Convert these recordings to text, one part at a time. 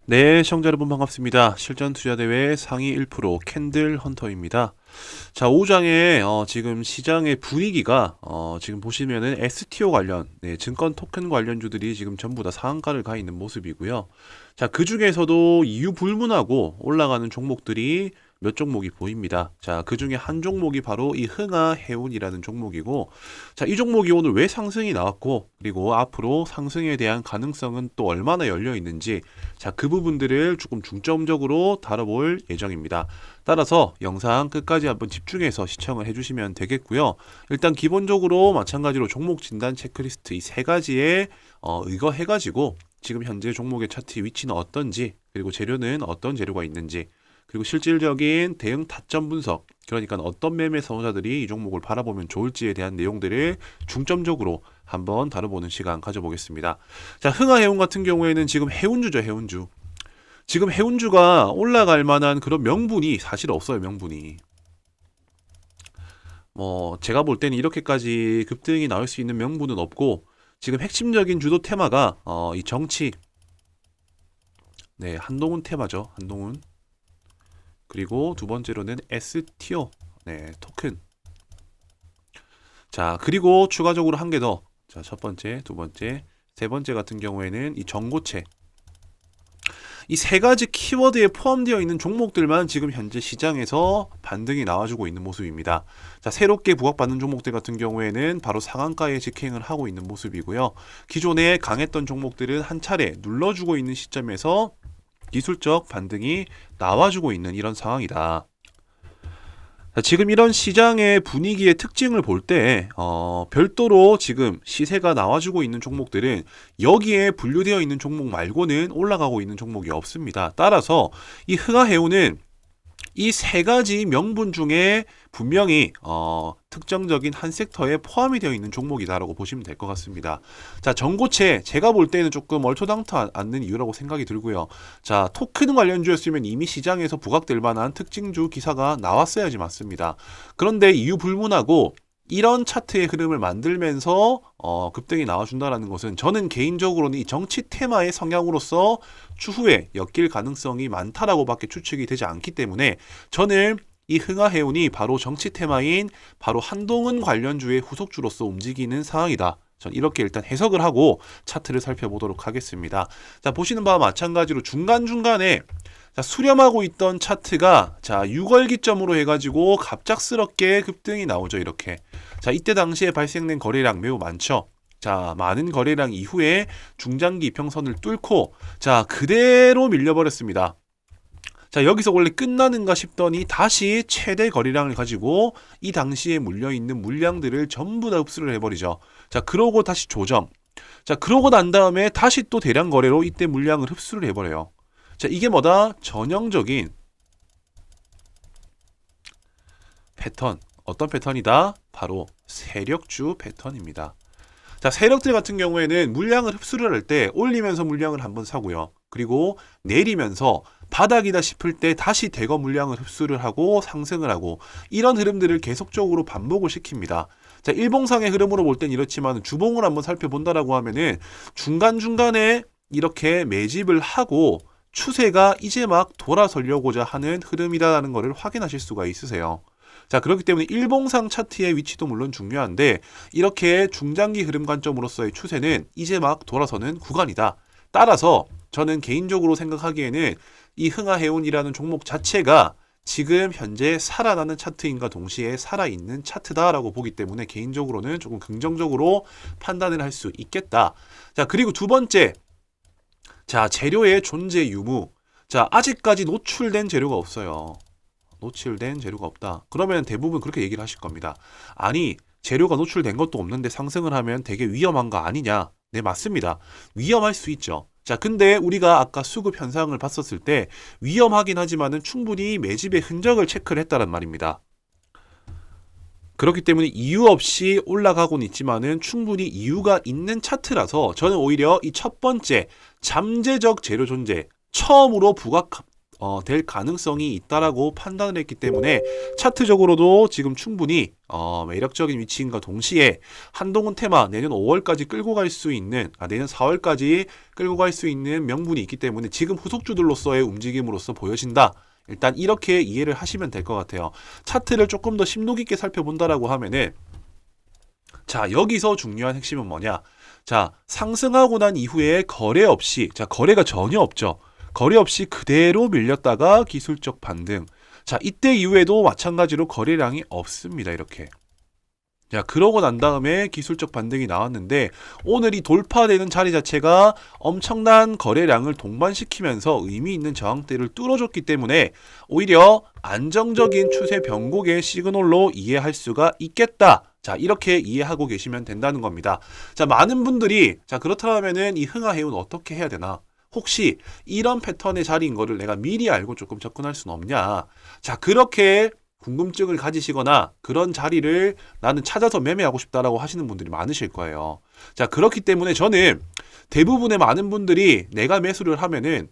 네, 시청자 여러분 반갑습니다. 실전 투자 대회 상위 1% 캔들 헌터입니다. 자, 5장에 지금 시장의 분위기가 지금 보시면은 STO 관련, 증권 토큰 관련주들이 지금 전부 다 상한가를 가 있는 모습이고요. 자, 그 중에서도 이유 불문하고 올라가는 종목들이 몇 종목이 보입니다. 자, 그 중에 한 종목이 바로 이 흥하해운이라는 종목이고, 자, 이 종목이 오늘 왜 상승이 나왔고, 그리고 앞으로 상승에 대한 가능성은 또 얼마나 열려 있는지, 자, 그 부분들을 조금 중점적으로 다뤄볼 예정입니다. 따라서 영상 끝까지 한번 집중해서 시청을 해주시면 되겠고요. 일단 기본적으로 마찬가지로 종목 진단 체크리스트 이 세 가지에 의거해가지고 지금 현재 종목의 차트 위치는 어떤지, 그리고 재료는 어떤 재료가 있는지, 그리고 실질적인 대응 타점 분석, 그러니까 어떤 매매 선호자들이 이 종목을 바라보면 좋을지에 대한 내용들을 중점적으로 한번 다뤄보는 시간 가져보겠습니다. 자, 흥하해운 같은 경우에는 지금 해운주죠, 해운주. 지금 해운주가 올라갈 만한 그런 명분이 사실 없어요, 명분이. 제가 볼 때는 이렇게까지 급등이 나올 수 있는 명분은 없고, 지금 핵심적인 주도 테마가 이 정치, 한동훈 테마죠, 한동훈. 그리고 두 번째로는 S티어, 토큰. 자, 그리고 추가적으로 한 개 더. 자, 첫 번째, 두 번째, 세 번째 같은 경우에는 이 전고체. 이 세 가지 키워드에 포함되어 있는 종목들만 지금 현재 시장에서 반등이 나와주고 있는 모습입니다. 자, 새롭게 부각받는 종목들 같은 경우에는 바로 상한가에 직행을 하고 있는 모습이고요. 기존에 강했던 종목들은 한 차례 눌러주고 있는 시점에서 기술적 반등이 나와주고 있는 이런 상황이다. 자, 지금 이런 시장의 분위기의 특징을 볼 때 별도로 지금 시세가 나와주고 있는 종목들은 여기에 분류되어 있는 종목 말고는 올라가고 있는 종목이 없습니다. 따라서 이 흥하해운은 이 세 가지 명분 중에 분명히 특정적인 한 섹터에 포함이 되어 있는 종목이다라고 보시면 될 것 같습니다. 자, 전고체 제가 볼 때는 조금 얼토당토 않는 이유라고 생각이 들고요. 자, 토큰 관련주였으면 이미 시장에서 부각될 만한 특징주 기사가 나왔어야지 맞습니다. 그런데 이유 불문하고 이런 차트의 흐름을 만들면서 급등이 나와준다는 것은 저는 개인적으로는 이 정치 테마의 성향으로서 추후에 엮일 가능성이 많다라고밖에 추측이 되지 않기 때문에 저는 이 흥하해운이 바로 정치 테마인 바로 한동훈 관련주의 후속주로서 움직이는 상황이다. 전 이렇게 일단 해석을 하고 차트를 살펴보도록 하겠습니다. 자, 보시는 바와 마찬가지로 중간중간에 자, 수렴하고 있던 차트가 자 6월 기점으로 해가지고 갑작스럽게 급등이 나오죠. 이렇게. 자, 이때 당시에 발생된 거래량 매우 많죠. 자, 많은 거래량 이후에 중장기 이평선을 뚫고 자 그대로 밀려버렸습니다. 자, 여기서 원래 끝나는가 싶더니 다시 최대 거래량을 가지고 이 당시에 물려있는 물량들을 전부 다 흡수를 해버리죠. 자, 그러고 다시 조정. 자, 그러고 난 다음에 다시 또 대량 거래로 이때 물량을 흡수를 해버려요. 자, 이게 뭐다? 전형적인 패턴. 어떤 패턴이다? 바로 세력주 패턴입니다. 자, 세력들 같은 경우에는 물량을 흡수를 할 때 올리면서 물량을 한번 사고요. 그리고 내리면서 바닥이다 싶을 때 다시 대거 물량을 흡수를 하고 상승을 하고 이런 흐름들을 계속적으로 반복을 시킵니다. 자, 일봉상의 흐름으로 볼 땐 이렇지만 주봉을 한번 살펴본다라고 하면은 중간중간에 이렇게 매집을 하고 추세가 이제 막 돌아서려고자 하는 흐름이다라는 것을 확인하실 수가 있으세요. 자, 그렇기 때문에 일봉상 차트의 위치도 물론 중요한데 이렇게 중장기 흐름 관점으로서의 추세는 이제 막 돌아서는 구간이다. 따라서 저는 개인적으로 생각하기에는 이 흥하해운이라는 종목 자체가 지금 현재 살아나는 차트인가 동시에 살아있는 차트다라고 보기 때문에 개인적으로는 조금 긍정적으로 판단을 할 수 있겠다. 자, 그리고 두 번째, 자, 재료의 존재 유무. 자, 아직까지 노출된 재료가 없어요. 노출된 재료가 없다. 그러면 대부분 그렇게 얘기를 하실 겁니다. 아니, 재료가 노출된 것도 없는데 상승을 하면 되게 위험한 거 아니냐? 네, 맞습니다. 위험할 수 있죠. 자, 근데 우리가 아까 수급 현상을 봤었을 때 위험하긴 하지만은 충분히 매집의 흔적을 체크를 했다는 말입니다. 그렇기 때문에 이유 없이 올라가고는 있지만은 충분히 이유가 있는 차트라서 저는 오히려 이 첫 번째 잠재적 재료 존재 처음으로 될 가능성이 있다라고 판단을 했기 때문에 차트적으로도 지금 충분히 매력적인 위치인과 동시에 한동훈 테마 내년 5월까지 끌고 갈 수 있는 내년 4월까지 끌고 갈 수 있는 명분이 있기 때문에 지금 후속주들로서의 움직임으로서 보여진다. 일단 이렇게 이해를 하시면 될 것 같아요. 차트를 조금 더 심도 깊게 살펴본다라고 하면은 자, 여기서 중요한 핵심은 뭐냐? 자, 상승하고 난 이후에 거래 없이, 자, 거래가 전혀 없죠. 거래 없이 그대로 밀렸다가 기술적 반등. 자, 이때 이후에도 마찬가지로 거래량이 없습니다. 이렇게. 자, 그러고 난 다음에 기술적 반등이 나왔는데 오늘이 돌파되는 자리 자체가 엄청난 거래량을 동반시키면서 의미 있는 저항대를 뚫어줬기 때문에 오히려 안정적인 추세 변곡의 시그널로 이해할 수가 있겠다. 자, 이렇게 이해하고 계시면 된다는 겁니다. 자, 많은 분들이 자, 그렇다면은 이 흥하해운 어떻게 해야 되나? 혹시 이런 패턴의 자리인 거를 내가 미리 알고 조금 접근할 수는 없냐? 자, 그렇게 궁금증을 가지시거나 그런 자리를 나는 찾아서 매매하고 싶다라고 하시는 분들이 많으실 거예요. 자, 그렇기 때문에 저는 대부분의 많은 분들이 내가 매수를 하면은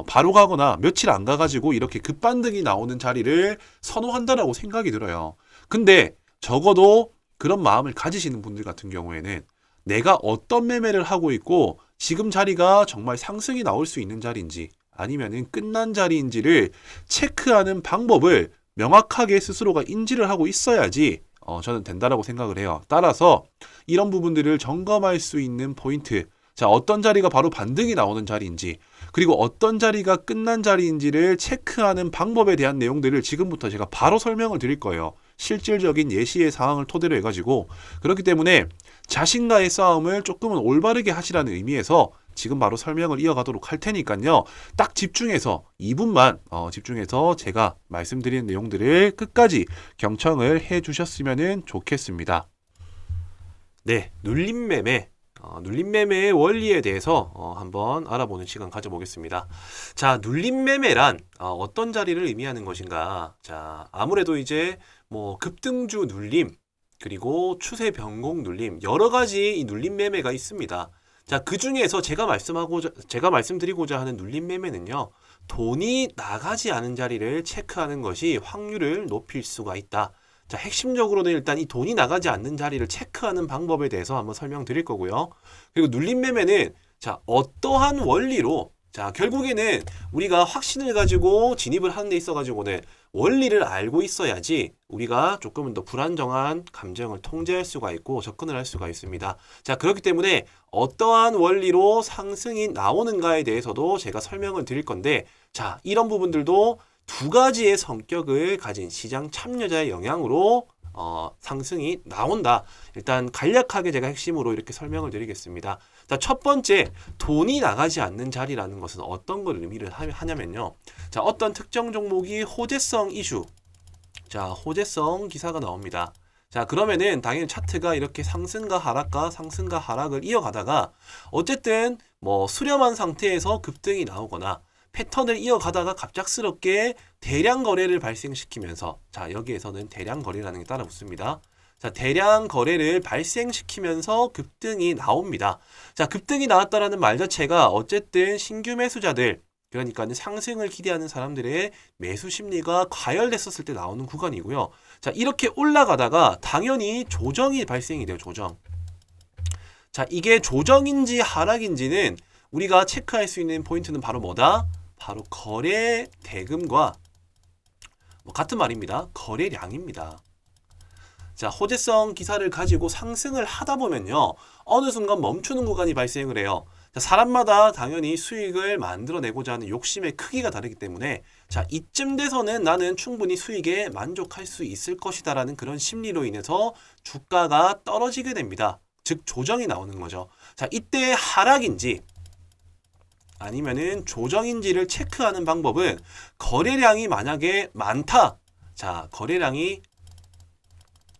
바로 가거나 며칠 안 가가지고 이렇게 급반등이 나오는 자리를 선호한다라고 생각이 들어요. 근데 적어도 그런 마음을 가지시는 분들 같은 경우에는 내가 어떤 매매를 하고 있고 지금 자리가 정말 상승이 나올 수 있는 자리인지 아니면은 끝난 자리인지를 체크하는 방법을 명확하게 스스로가 인지를 하고 있어야지 저는 된다라고 생각을 해요. 따라서 이런 부분들을 점검할 수 있는 포인트, 자, 어떤 자리가 바로 반등이 나오는 자리인지 그리고 어떤 자리가 끝난 자리인지를 체크하는 방법에 대한 내용들을 지금부터 제가 바로 설명을 드릴 거예요. 실질적인 예시의 상황을 토대로 해가지고. 그렇기 때문에 자신과의 싸움을 조금은 올바르게 하시라는 의미에서 지금 바로 설명을 이어가도록 할 테니까요. 딱 집중해서 2분만 집중해서 제가 말씀드리는 내용들을 끝까지 경청을 해주셨으면 좋겠습니다. 네, 눌림매매. 눌림매매의 원리에 대해서 한번 알아보는 시간 가져보겠습니다. 자, 눌림매매란 어떤 자리를 의미하는 것인가? 자, 아무래도 이제 뭐 급등주 눌림, 그리고 추세 변곡 눌림, 여러 가지 이 눌림매매가 있습니다. 자, 그 중에서 제가 말씀드리고자 하는 눌림매매는요, 돈이 나가지 않은 자리를 체크하는 것이 확률을 높일 수가 있다. 자, 핵심적으로는 일단 이 돈이 나가지 않는 자리를 체크하는 방법에 대해서 한번 설명드릴 거고요. 그리고 눌림매매는 자, 어떠한 원리로 자, 결국에는 우리가 확신을 가지고 진입을 하는 데 있어 가지고는 원리를 알고 있어야지 우리가 조금은 더 불안정한 감정을 통제할 수가 있고 접근을 할 수가 있습니다. 자, 그렇기 때문에 어떠한 원리로 상승이 나오는가에 대해서도 제가 설명을 드릴 건데, 자, 이런 부분들도 두 가지의 성격을 가진 시장 참여자의 영향으로 상승이 나온다. 일단 간략하게 제가 핵심으로 이렇게 설명을 드리겠습니다. 자, 첫 번째, 돈이 나가지 않는 자리라는 것은 어떤 걸 의미를 하냐면요. 자, 어떤 특정 종목이 호재성 이슈, 자, 호재성 기사가 나옵니다. 자, 그러면은 당연히 차트가 이렇게 상승과 하락을 이어가다가 어쨌든 뭐 수렴한 상태에서 급등이 나오거나 패턴을 이어가다가 갑작스럽게 대량 거래를 발생시키면서, 자, 여기에서는 대량 거래라는 게 따라 붙습니다. 자, 대량 거래를 발생시키면서 급등이 나옵니다. 자, 급등이 나왔다라는 말 자체가 어쨌든 신규 매수자들, 그러니까 상승을 기대하는 사람들의 매수 심리가 과열됐었을 때 나오는 구간이고요. 자, 이렇게 올라가다가 당연히 조정이 발생이 돼요. 조정. 자, 이게 조정인지 하락인지는 우리가 체크할 수 있는 포인트는 바로 뭐다? 바로 거래 대금과 같은 말입니다. 거래량입니다. 자, 호재성 기사를 가지고 상승을 하다 보면요, 어느 순간 멈추는 구간이 발생을 해요. 자, 사람마다 당연히 수익을 만들어내고자 하는 욕심의 크기가 다르기 때문에, 자, 이쯤 돼서는 나는 충분히 수익에 만족할 수 있을 것이다 라는 그런 심리로 인해서 주가가 떨어지게 됩니다. 즉 조정이 나오는 거죠. 자, 이때 하락인지 아니면은 조정인지를 체크하는 방법은 거래량이 만약에 많다. 자, 거래량이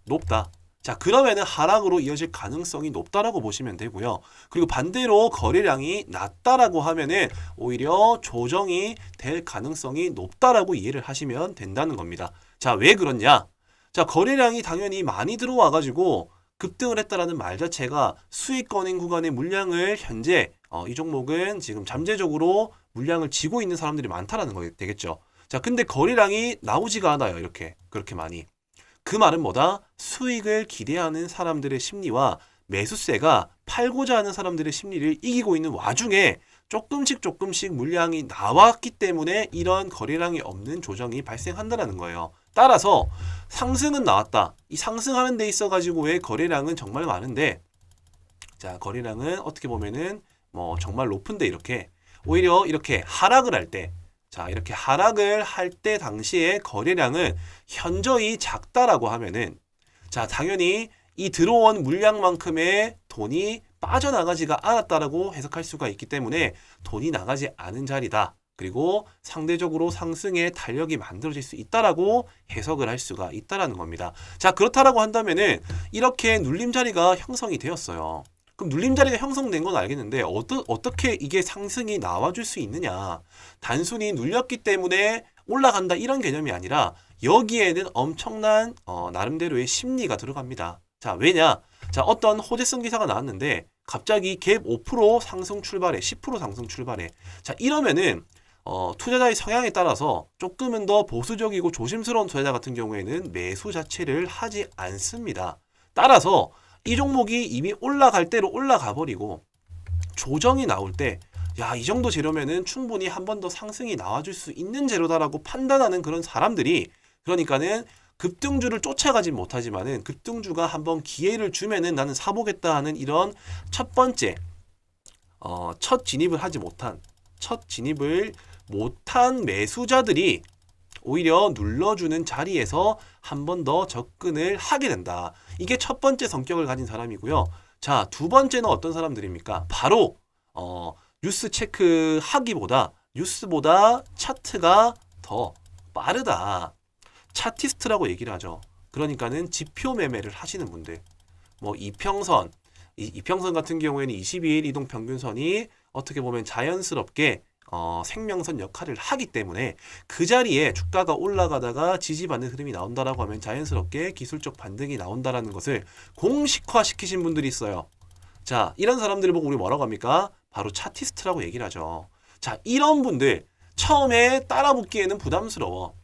높다. 자, 그러면은 하락으로 이어질 가능성이 높다라고 보시면 되고요. 그리고 반대로 거래량이 낮다라고 하면은 오히려 조정이 될 가능성이 높다라고 이해를 하시면 된다는 겁니다. 자, 왜 그러냐? 자, 거래량이 당연히 많이 들어와 가지고 급등을 했다라는 말 자체가 수익권인 구간의 물량을 현재 이 종목은 지금 잠재적으로 물량을 지고 있는 사람들이 많다라는 거 되겠죠. 자, 근데 거래량이 나오지가 않아요. 이렇게 그렇게 많이. 그 말은 뭐다? 수익을 기대하는 사람들의 심리와 매수세가 팔고자 하는 사람들의 심리를 이기고 있는 와중에 조금씩 물량이 나왔기 때문에 이런 거래량이 없는 조정이 발생한다는 거예요. 따라서 상승은 나왔다. 이 상승하는 데 있어 가지고의 거래량은 정말 많은데, 자, 거래량은 어떻게 보면은 뭐 정말 높은데 이렇게 오히려 이렇게 하락을 할 때, 자, 이렇게 하락을 할 때 당시에 거래량은 현저히 작다라고 하면은, 자, 당연히 이 들어온 물량만큼의 돈이 빠져나가지가 않았다라고 해석할 수가 있기 때문에 돈이 나가지 않은 자리다. 그리고 상대적으로 상승의 탄력이 만들어질 수 있다라고 해석을 할 수가 있다라는 겁니다. 자, 그렇다라고 한다면은 이렇게 눌림 자리가 형성이 되었어요. 그럼 눌림 자리가 형성된 건 알겠는데 어떻게 이게 상승이 나와줄 수 있느냐? 단순히 눌렸기 때문에 올라간다 이런 개념이 아니라 여기에는 엄청난 나름대로의 심리가 들어갑니다. 자, 왜냐? 자, 어떤 호재성 기사가 나왔는데 갑자기 갭 5% 상승 출발해, 10% 상승 출발해. 자, 이러면은 투자자의 성향에 따라서 조금은 더 보수적이고 조심스러운 투자자 같은 경우에는 매수 자체를 하지 않습니다. 따라서 이 종목이 이미 올라갈 대로 올라가 버리고 조정이 나올 때, 야, 이 정도 재료면은 충분히 한 번 더 상승이 나와줄 수 있는 재료다라고 판단하는 그런 사람들이, 그러니까는 급등주를 쫓아가지 못하지만은 급등주가 한번 기회를 주면은 나는 사보겠다 하는 이런 첫 번째 첫 진입을 못한 매수자들이 오히려 눌러주는 자리에서 한 번 더 접근을 하게 된다. 이게 첫 번째 성격을 가진 사람이고요. 자, 두 번째는 어떤 사람들입니까? 바로 뉴스 체크하기보다 뉴스보다 차트가 더 빠르다. 차티스트라고 얘기를 하죠. 그러니까는 지표 매매를 하시는 분들, 뭐 이평선 같은 경우에는 22일 이동 평균선이 어떻게 보면 자연스럽게 생명선 역할을 하기 때문에 그 자리에 주가가 올라가다가 지지받는 흐름이 나온다라고 하면 자연스럽게 기술적 반등이 나온다라는 것을 공식화 시키신 분들이 있어요. 자, 이런 사람들을 보고 우리 뭐라고 합니까? 바로 차티스트라고 얘기를 하죠. 자, 이런 분들 처음에 따라붙기에는 부담스러워.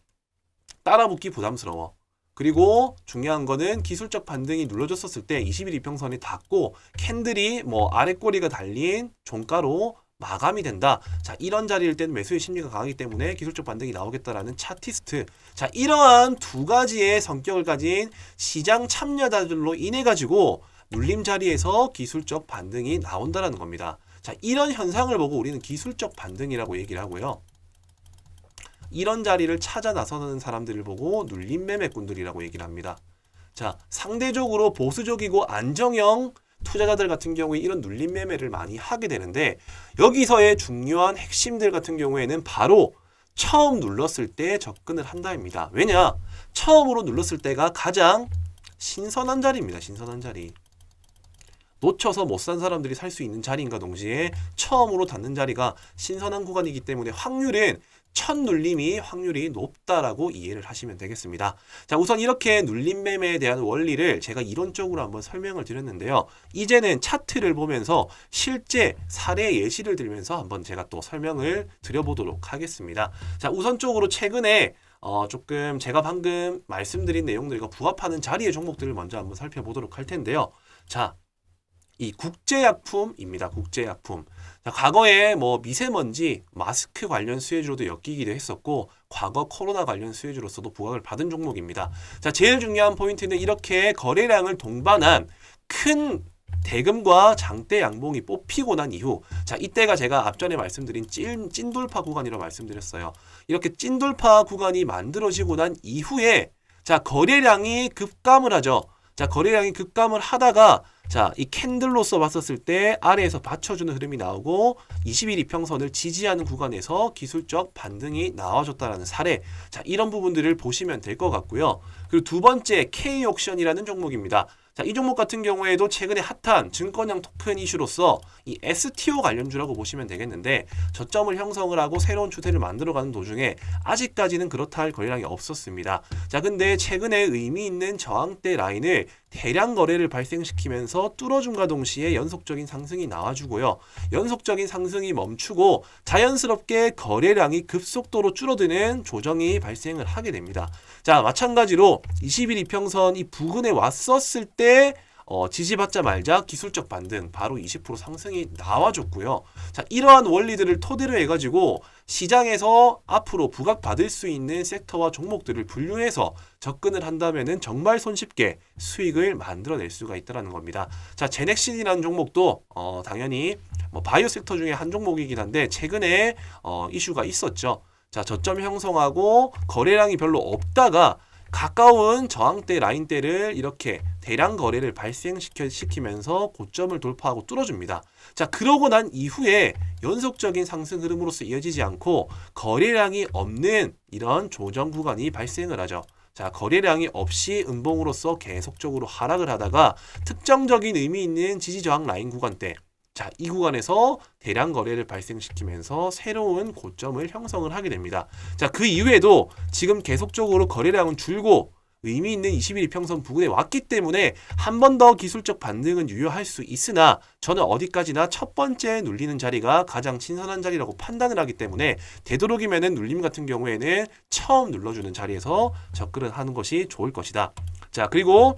그리고 중요한 거는 기술적 반등이 눌러졌었을 때 20일 이평선이 닿고 캔들이 뭐 아래 꼬리가 달린 종가로 마감이 된다. 자, 이런 자리일 때는 매수의 심리가 강하기 때문에 기술적 반등이 나오겠다라는 차티스트. 자, 이러한 두 가지의 성격을 가진 시장 참여자들로 인해 가지고 눌림 자리에서 기술적 반등이 나온다라는 겁니다. 자, 이런 현상을 보고 우리는 기술적 반등이라고 얘기를 하고요. 이런 자리를 찾아 나서는 사람들을 보고 눌림 매매꾼들이라고 얘기를 합니다. 자, 상대적으로 보수적이고 안정형 투자자들 같은 경우에 이런 눌림 매매를 많이 하게 되는데, 여기서의 중요한 핵심들 같은 경우에는 바로 처음 눌렀을 때 접근을 한다입니다. 왜냐? 처음으로 눌렀을 때가 가장 신선한 자리입니다. 신선한 자리. 놓쳐서 못 산 사람들이 살 수 있는 자리인가 동시에 처음으로 닿는 자리가 신선한 구간이기 때문에 첫 눌림이 확률이 높다라고 이해를 하시면 되겠습니다. 자, 우선 이렇게 눌림 매매에 대한 원리를 제가 이론적으로 한번 설명을 드렸는데요. 이제는 차트를 보면서 실제 사례 예시를 들면서 한번 제가 또 설명을 드려보도록 하겠습니다. 자, 우선적으로 최근에 조금 제가 방금 말씀드린 내용들과 부합하는 자리의 종목들을 먼저 한번 살펴보도록 할 텐데요. 자, 이 국제약품입니다. 국제약품. 자, 과거에 뭐 미세먼지, 마스크 관련 수혜주로도 엮이기도 했었고, 과거 코로나 관련 수혜주로서도 부각을 받은 종목입니다. 자, 제일 중요한 포인트는 이렇게 거래량을 동반한 큰 대금과 장대 양봉이 뽑히고 난 이후, 자, 이때가 제가 앞전에 말씀드린 찐돌파 구간이라고 말씀드렸어요. 이렇게 찐돌파 구간이 만들어지고 난 이후에, 자, 거래량이 급감을 하죠. 자, 거래량이 급감을 하다가, 자, 이 캔들로서 봤었을 때 아래에서 받쳐주는 흐름이 나오고 20일 이평선을 지지하는 구간에서 기술적 반등이 나와줬다라는 사례. 자, 이런 부분들을 보시면 될 것 같고요. 그리고 두 번째 K옥션이라는 종목입니다. 자, 이 종목 같은 경우에도 최근에 핫한 증권형 토큰 이슈로서 이 STO 관련주라고 보시면 되겠는데, 저점을 형성을 하고 새로운 추세를 만들어가는 도중에 아직까지는 그렇다 할 거래량이 없었습니다. 자, 근데 최근에 의미 있는 저항대 라인을 대량 거래를 발생시키면서 뚫어줌과 동시에 연속적인 상승이 나와주고요. 연속적인 상승이 멈추고 자연스럽게 거래량이 급속도로 줄어드는 조정이 발생을 하게 됩니다. 자, 마찬가지로 20일 이평선 이 부근에 왔었을 때 지지받자 말자 기술적 반등 바로 20% 상승이 나와줬고요. 자, 이러한 원리들을 토대로 해가지고 시장에서 앞으로 부각받을 수 있는 섹터와 종목들을 분류해서 접근을 한다면은 정말 손쉽게 수익을 만들어낼 수가 있다는 겁니다. 자, 제넥신이라는 종목도 당연히 바이오 섹터 중에 한 종목이긴 한데 최근에 이슈가 있었죠. 자, 저점 형성하고 거래량이 별로 없다가 가까운 저항대 라인대를 이렇게 대량 거래를 발생시키면서 고점을 돌파하고 뚫어줍니다. 자, 그러고 난 이후에 연속적인 상승 흐름으로서 이어지지 않고 거래량이 없는 이런 조정 구간이 발생을 하죠. 자, 거래량이 없이 음봉으로서 계속적으로 하락을 하다가 특정적인 의미 있는 지지저항 라인 구간대, 자, 이 구간에서 대량 거래를 발생시키면서 새로운 고점을 형성을 하게 됩니다. 자, 그 이후에도 지금 계속적으로 거래량은 줄고 의미 있는 21 이평선 부근에 왔기 때문에 한 번 더 기술적 반등은 유효할 수 있으나 저는 어디까지나 첫 번째 눌리는 자리가 가장 신선한 자리라고 판단을 하기 때문에 되도록이면은 눌림 같은 경우에는 처음 눌러주는 자리에서 접근을 하는 것이 좋을 것이다. 자, 그리고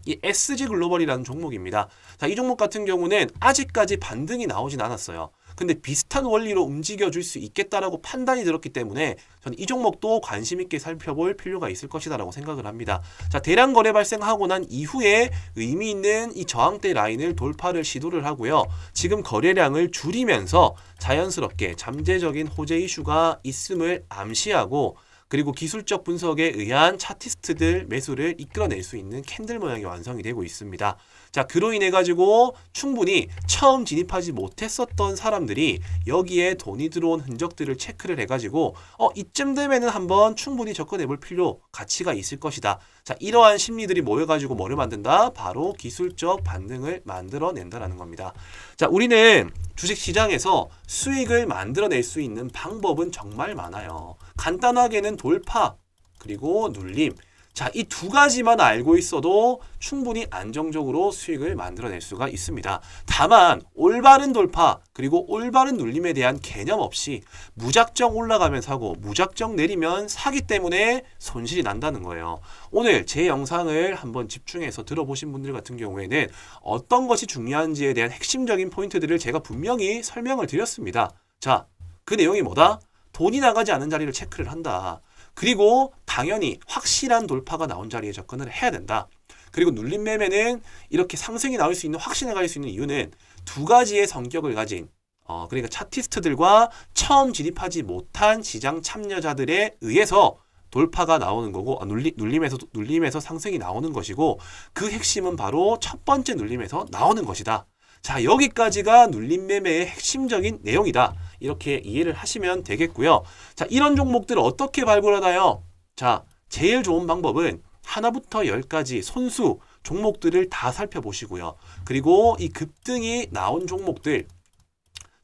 이 SG글로벌이라는 종목입니다. 자, 이 종목 같은 경우는 아직까지 반등이 나오진 않았어요. 근데 비슷한 원리로 움직여줄 수 있겠다라고 판단이 들었기 때문에 저는 이 종목도 관심 있게 살펴볼 필요가 있을 것이다라고 생각을 합니다. 자, 대량 거래 발생하고 난 이후에 의미 있는 이 저항대 라인을 돌파를 시도를 하고요. 지금 거래량을 줄이면서 자연스럽게 잠재적인 호재 이슈가 있음을 암시하고 그리고 기술적 분석에 의한 차티스트들 매수를 이끌어낼 수 있는 캔들 모양이 완성이 되고 있습니다. 자, 그로 인해 가지고 충분히 처음 진입하지 못했었던 사람들이 여기에 돈이 들어온 흔적들을 체크를 해가지고 이쯤 되면은 한번 충분히 접근해 볼 필요, 가치가 있을 것이다. 자, 이러한 심리들이 모여가지고 뭐를 만든다? 바로 기술적 반등을 만들어낸다라는 겁니다. 자, 우리는 주식시장에서 수익을 만들어낼 수 있는 방법은 정말 많아요. 간단하게는 돌파, 그리고 눌림. 자, 이 두 가지만 알고 있어도 충분히 안정적으로 수익을 만들어낼 수가 있습니다. 다만 올바른 돌파 그리고 올바른 눌림에 대한 개념 없이 무작정 올라가면 사고 무작정 내리면 사기 때문에 손실이 난다는 거예요. 오늘 제 영상을 한번 집중해서 들어보신 분들 같은 경우에는 어떤 것이 중요한지에 대한 핵심적인 포인트들을 제가 분명히 설명을 드렸습니다. 자, 그 내용이 뭐다? 돈이 나가지 않은 자리를 체크를 한다. 그리고 당연히 확실한 돌파가 나온 자리에 접근을 해야 된다. 그리고 눌림 매매는 이렇게 상승이 나올 수 있는, 확신을 가질 수 있는 이유는 두 가지의 성격을 가진 그러니까 차티스트들과 처음 진입하지 못한 시장 참여자들에 의해서 돌파가 나오는 거고 눌림에서 상승이 나오는 것이고 그 핵심은 바로 첫 번째 눌림에서 나오는 것이다. 자, 여기까지가 눌림 매매의 핵심적인 내용이다. 이렇게 이해를 하시면 되겠고요. 자, 이런 종목들을 어떻게 발굴하나요? 자, 제일 좋은 방법은 하나부터 10까지 손수 종목들을 다 살펴보시고요. 그리고 이 급등이 나온 종목들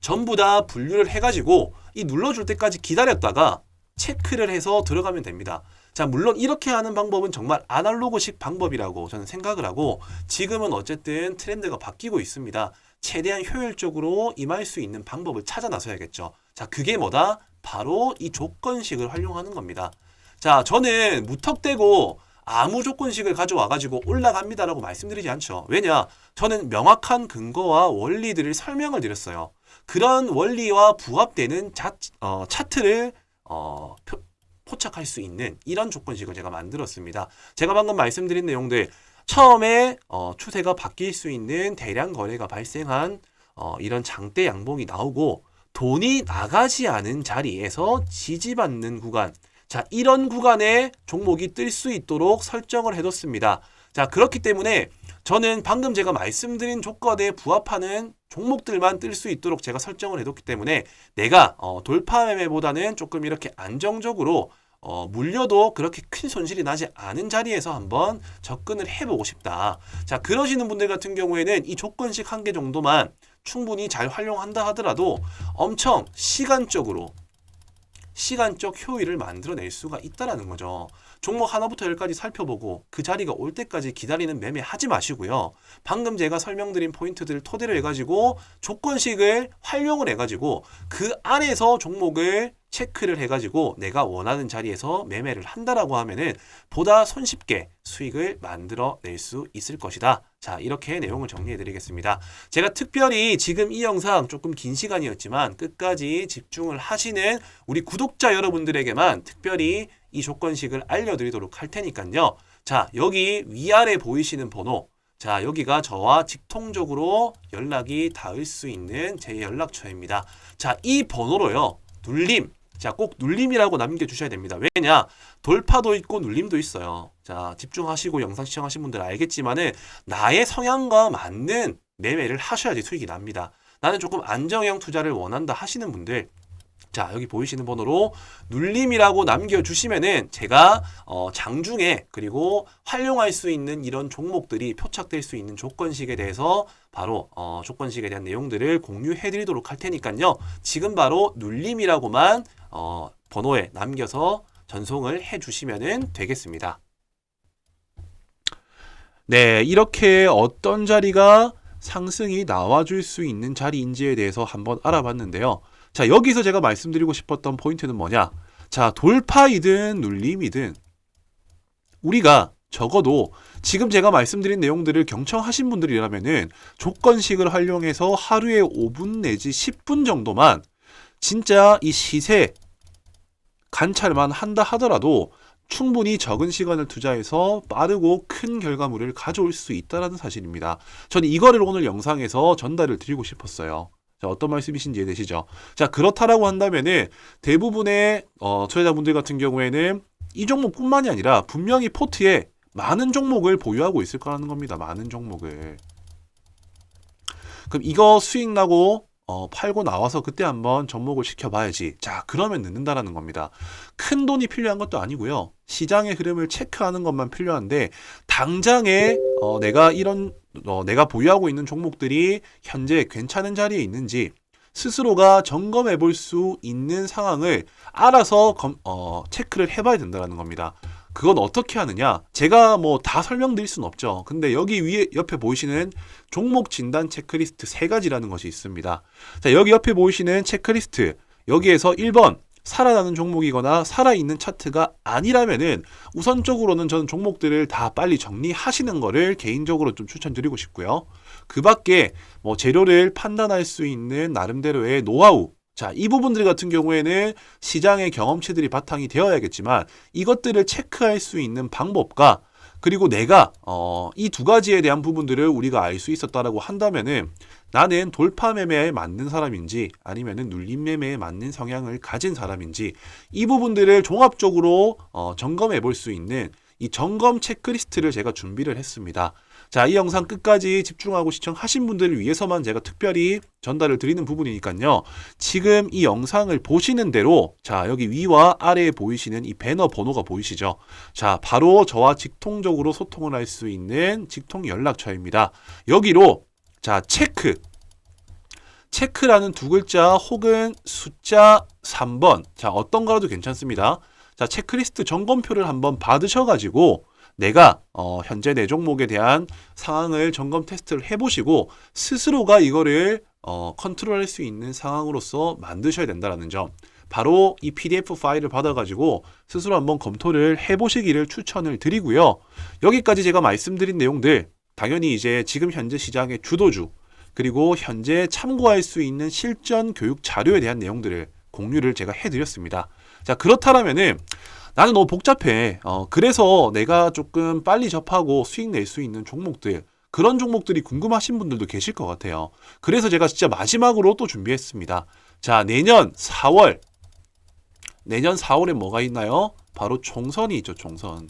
전부 다 분류를 해가지고 이 눌러줄 때까지 기다렸다가 체크를 해서 들어가면 됩니다. 자, 물론 이렇게 하는 방법은 정말 아날로그식 방법이라고 저는 생각을 하고 지금은 어쨌든 트렌드가 바뀌고 있습니다. 최대한 효율적으로 임할 수 있는 방법을 찾아 나서야겠죠. 자, 그게 뭐다? 바로 이 조건식을 활용하는 겁니다. 자, 저는 무턱대고 아무 조건식을 가져와가지고 올라갑니다라고 말씀드리지 않죠. 왜냐? 저는 명확한 근거와 원리들을 설명을 드렸어요. 그런 원리와 부합되는 차트를 포착할 수 있는 이런 조건식을 제가 만들었습니다. 제가 방금 말씀드린 내용들 처음에 추세가 바뀔 수 있는 대량 거래가 발생한 이런 장대 양봉이 나오고 돈이 나가지 않은 자리에서 지지받는 구간, 자, 이런 구간에 종목이 뜰 수 있도록 설정을 해뒀습니다. 자, 그렇기 때문에 저는 방금 제가 말씀드린 조건에 부합하는 종목들만 뜰 수 있도록 제가 설정을 해뒀기 때문에 내가 돌파 매매보다는 조금 이렇게 안정적으로 물려도 그렇게 큰 손실이 나지 않은 자리에서 한번 접근을 해보고 싶다. 자, 그러시는 분들 같은 경우에는 이 조건식 한 개 정도만 충분히 잘 활용한다 하더라도 엄청 시간적으로 시간적 효율을 만들어낼 수가 있다라는 거죠. 종목 하나부터 열까지 살펴보고 그 자리가 올 때까지 기다리는 매매 하지 마시고요. 방금 제가 설명드린 포인트들을 토대로 해가지고 조건식을 활용을 해가지고 그 안에서 종목을 체크를 해가지고 내가 원하는 자리에서 매매를 한다라고 하면은 보다 손쉽게 수익을 만들어낼 수 있을 것이다. 자, 이렇게 내용을 정리해 드리겠습니다. 제가 특별히 지금 이 영상 조금 긴 시간이었지만 끝까지 집중을 하시는 우리 구독자 여러분들에게만 특별히 이 조건식을 알려드리도록 할 테니까요. 자, 여기 위아래 보이시는 번호, 자, 여기가 저와 직통적으로 연락이 닿을 수 있는 제 연락처입니다. 자, 이 번호로요, 눌림, 자, 꼭 눌림이라고 남겨주셔야 됩니다. 왜냐? 돌파도 있고 눌림도 있어요. 자, 집중하시고 영상 시청하신 분들 알겠지만은 나의 성향과 맞는 매매를 하셔야지 수익이 납니다. 나는 조금 안정형 투자를 원한다 하시는 분들, 자, 여기 보이시는 번호로 눌림이라고 남겨주시면은 제가 장중에 그리고 활용할 수 있는 이런 종목들이 표착될 수 있는 조건식에 대해서 바로 조건식에 대한 내용들을 공유해 드리도록 할 테니까요. 지금 바로 눌림이라고만 번호에 남겨서 전송을 해 주시면은 되겠습니다. 네, 이렇게 어떤 자리가 상승이 나와줄 수 있는 자리인지에 대해서 한번 알아봤는데요. 자, 여기서 제가 말씀드리고 싶었던 포인트는 뭐냐? 자, 돌파이든 눌림이든 우리가 적어도 지금 제가 말씀드린 내용들을 경청하신 분들이라면은 조건식을 활용해서 하루에 5분 내지 10분 정도만 진짜 이 시세 관찰만 한다 하더라도 충분히 적은 시간을 투자해서 빠르고 큰 결과물을 가져올 수 있다는 사실입니다. 저는 이거를 오늘 영상에서 전달을 드리고 싶었어요. 자, 어떤 말씀이신지 이해되시죠? 자, 그렇다라고 한다면은 대부분의 투자자분들 같은 경우에는 이 종목뿐만이 아니라 분명히 포트에 많은 종목을 보유하고 있을 거라는 겁니다. 많은 종목을. 그럼 이거 수익 나고 팔고 나와서 그때 한번 접목을 시켜봐야지. 자, 그러면 늦는다라는 겁니다. 큰 돈이 필요한 것도 아니고요. 시장의 흐름을 체크하는 것만 필요한데 당장에 내가 보유하고 있는 종목들이 현재 괜찮은 자리에 있는지 스스로가 점검해 볼 수 있는 상황을 알아서 체크를 해봐야 된다는 겁니다. 그건 어떻게 하느냐? 제가 뭐 다 설명드릴 수는 없죠. 근데 여기 위에 옆에 보이시는 종목 진단 체크리스트 3가지라는 것이 있습니다. 자, 여기 옆에 보이시는 체크리스트, 여기에서 1번 살아나는 종목이거나 살아있는 차트가 아니라면은 우선적으로는 저는 종목들을 다 빨리 정리하시는 거를 개인적으로 좀 추천드리고 싶고요. 그 밖에 뭐 재료를 판단할 수 있는 나름대로의 노하우, 자, 이 부분들 같은 경우에는 시장의 경험치들이 바탕이 되어야겠지만 이것들을 체크할 수 있는 방법과 그리고 내가 이 2가지에 대한 부분들을 우리가 알 수 있었다라고 한다면은 나는 돌파 매매에 맞는 사람인지 아니면은 눌림 매매에 맞는 성향을 가진 사람인지 이 부분들을 종합적으로 점검해 볼 수 있는 이 점검 체크리스트를 제가 준비를 했습니다. 자, 이 영상 끝까지 집중하고 시청하신 분들을 위해서만 제가 특별히 전달을 드리는 부분이니까요. 지금 이 영상을 보시는 대로 자, 여기 위와 아래에 보이시는 이 배너 번호가 보이시죠? 자, 바로 저와 직통적으로 소통을 할 수 있는 직통 연락처입니다. 여기로 자, 체크라는 2글자 혹은 숫자 3번, 자, 어떤 거라도 괜찮습니다. 자, 체크리스트 점검표를 한번 받으셔가지고 내가 현재 내 종목에 대한 상황을 점검 테스트를 해보시고 스스로가 이거를 컨트롤할 수 있는 상황으로서 만드셔야 된다는 점, 바로 이 PDF 파일을 받아가지고 스스로 한번 검토를 해보시기를 추천을 드리고요. 여기까지 제가 말씀드린 내용들 당연히 이제 지금 현재 시장의 주도주 그리고 현재 참고할 수 있는 실전 교육 자료에 대한 내용들을 공유를 제가 해드렸습니다. 자, 그렇다면은 나는 너무 복잡해. 그래서 내가 조금 빨리 접하고 수익 낼 수 있는 종목들, 그런 종목들이 궁금하신 분들도 계실 것 같아요. 그래서 제가 진짜 마지막으로 또 준비했습니다. 자, 내년 4월에 뭐가 있나요? 바로 총선이 있죠, 총선.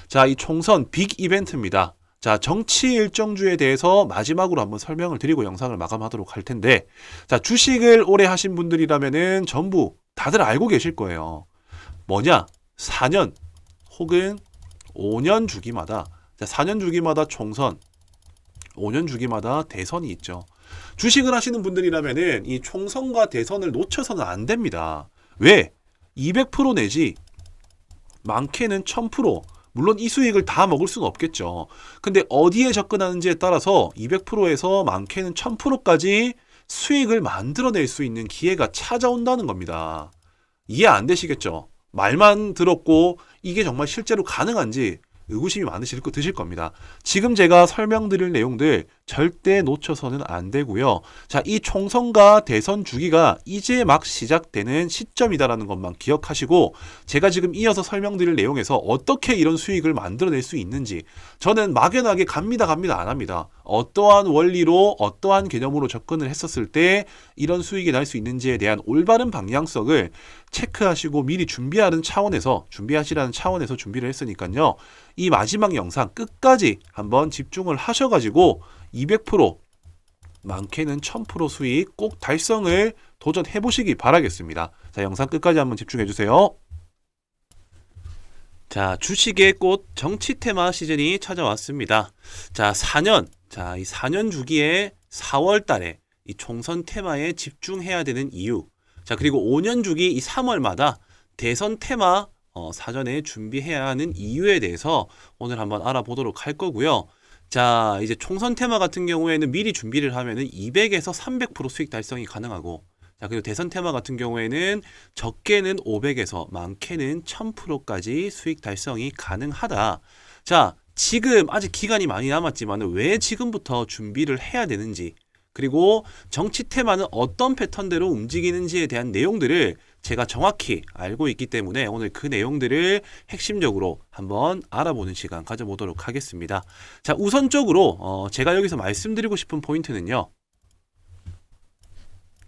자, 이 총선 빅 이벤트입니다. 자, 정치 일정주에 대해서 마지막으로 한번 설명을 드리고 영상을 마감하도록 할 텐데, 자, 주식을 오래 하신 분들이라면은 전부 다들 알고 계실 거예요. 뭐냐? 4년 혹은 5년 주기마다, 자, 4년 주기마다 총선, 5년 주기마다 대선이 있죠. 주식을 하시는 분들이라면은 이 총선과 대선을 놓쳐서는 안 됩니다. 왜? 200% 내지 많게는 1000%. 물론 이 수익을 다 먹을 수는 없겠죠. 근데 어디에 접근하는지에 따라서 200%에서 많게는 1000%까지 수익을 만들어낼 수 있는 기회가 찾아온다는 겁니다. 이해 안 되시겠죠? 말만 들었고 이게 정말 실제로 가능한지 의구심이 드실 겁니다. 지금 제가 설명드릴 내용들 절대 놓쳐서는 안 되고요. 자, 이 총선과 대선 주기가 이제 막 시작되는 시점이다라는 것만 기억하시고 제가 지금 이어서 설명드릴 내용에서 어떻게 이런 수익을 만들어낼 수 있는지 저는 막연하게 갑니다 안 합니다. 어떠한 원리로 어떠한 개념으로 접근을 했었을 때 이런 수익이 날 수 있는지에 대한 올바른 방향성을 체크하시고 미리 준비하시라는 차원에서 준비를 했으니까요. 이 마지막 영상 끝까지 한번 집중을 하셔가지고 200% 많게는 1000% 수익 꼭 달성을 도전해 보시기 바라겠습니다. 자, 영상 끝까지 한번 집중해 주세요. 자, 주식의 꽃 정치 테마 시즌이 찾아왔습니다. 자, 4년. 자, 이 4년 주기에 4월 달에 이 총선 테마에 집중해야 되는 이유. 자, 그리고 5년 주기 이 3월마다 대선 테마 사전에 준비해야 하는 이유에 대해서 오늘 한번 알아보도록 할 거고요. 자, 이제 총선 테마 같은 경우에는 미리 준비를 하면은 200에서 300% 수익 달성이 가능하고, 자, 그리고 대선 테마 같은 경우에는 적게는 500에서 많게는 1000%까지 수익 달성이 가능하다. 자, 지금 아직 기간이 많이 남았지만 왜 지금부터 준비를 해야 되는지, 그리고 정치 테마는 어떤 패턴대로 움직이는지에 대한 내용들을 제가 정확히 알고 있기 때문에 오늘 그 내용들을 핵심적으로 한번 알아보는 시간 가져보도록 하겠습니다. 자, 우선적으로 제가 여기서 말씀드리고 싶은 포인트는요.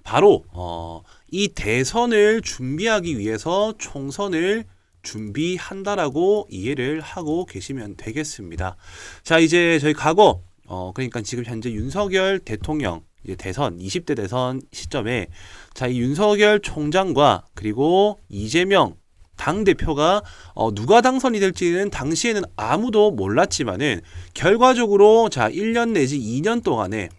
바로 이 대선을 준비하기 위해서 총선을 준비한다라고 이해를 하고 계시면 되겠습니다. 자, 이제 저희 과거 그러니까 지금 현재 윤석열 대통령 이제 대선 20대 대선 시점에 자, 이 윤석열 총장과 그리고 이재명 당대표가 누가 당선이 될지는 당시에는 아무도 몰랐지만은 결과적으로 자, 1년 내지 2년 동안에